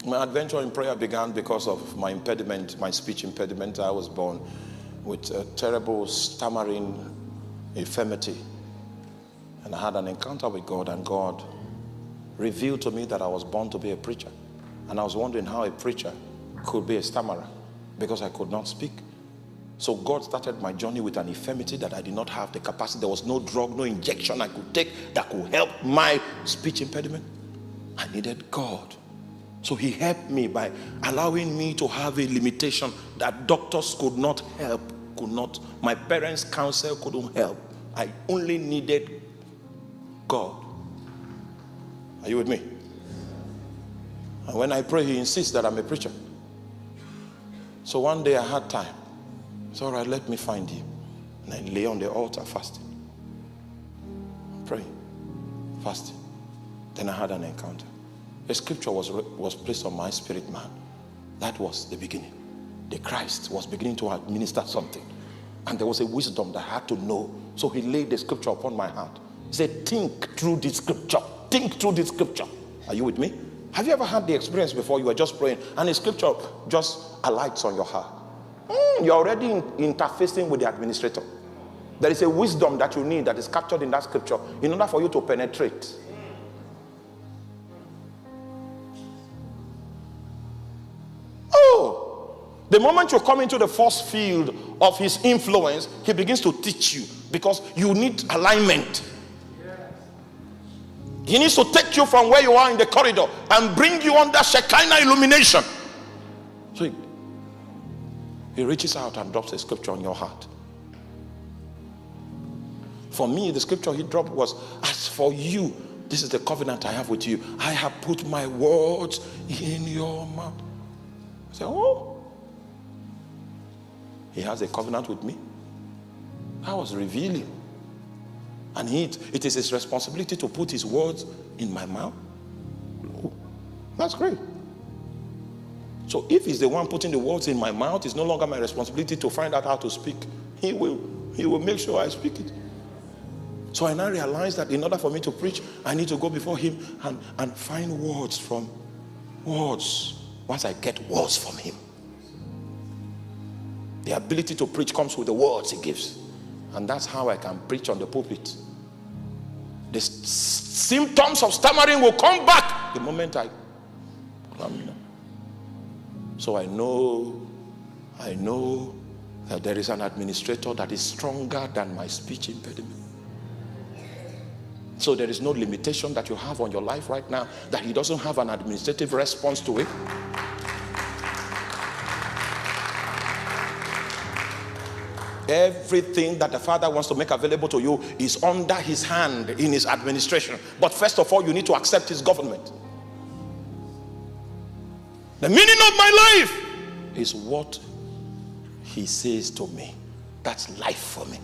My adventure in prayer began because of my impediment, my speech impediment. I was born with a terrible stammering infirmity. And I had an encounter with God, and God revealed to me that I was born to be a preacher. And I was wondering how a preacher could be a stammerer because I could not speak. So God started my journey with an infirmity that I did not have the capacity. There was no drug, no injection I could take that could help my speech impediment. I needed God. So he helped me by allowing me to have a limitation that doctors could not help, my parents' counsel couldn't help. I only needed God. Are you with me? And when I pray, he insists that I'm a preacher. So one day I had time. It's all right, let me find him. And I lay on the altar fasting. Praying. Fasting. Then I had an encounter. A scripture was placed on my spirit man. That was the beginning. The Christ was beginning to administer something. And there was a wisdom that I had to know. So he laid the scripture upon my heart. He said, think through this scripture. Think through this scripture. Are you with me? Have you ever had the experience before you were just praying and the scripture just alights on your heart? You're already interfacing with the administrator. There is a wisdom that you need that is captured in that scripture in order for you to penetrate. The moment you come into the force field of his influence, he begins to teach you because you need alignment. He needs to take you from where you are in the corridor and bring you under Shekinah illumination. So he reaches out and drops a scripture on your heart. For me, the scripture he dropped was, as for you, this is the covenant I have with you. I have put my words in your mouth. I said, oh. He has a covenant with me. That was revealing. And it is his responsibility to put his words in my mouth. Oh, that's great. So if he's the one putting the words in my mouth, it's no longer my responsibility to find out how to speak. He will make sure I speak it. So I now realize that in order for me to preach, I need to go before him and find words from words. Once I get words from him. The ability to preach comes with the words he gives. And that's how I can preach on the pulpit. The symptoms of stammering will come back the moment I come in. So I know that there is an administrator that is stronger than my speech impediment. So there is no limitation that you have on your life right now that he doesn't have an administrative response to it. Everything that the Father wants to make available to you is under his hand in his administration. But first of all, you need to accept his government. The meaning of my life is what he says to me. That's life for me.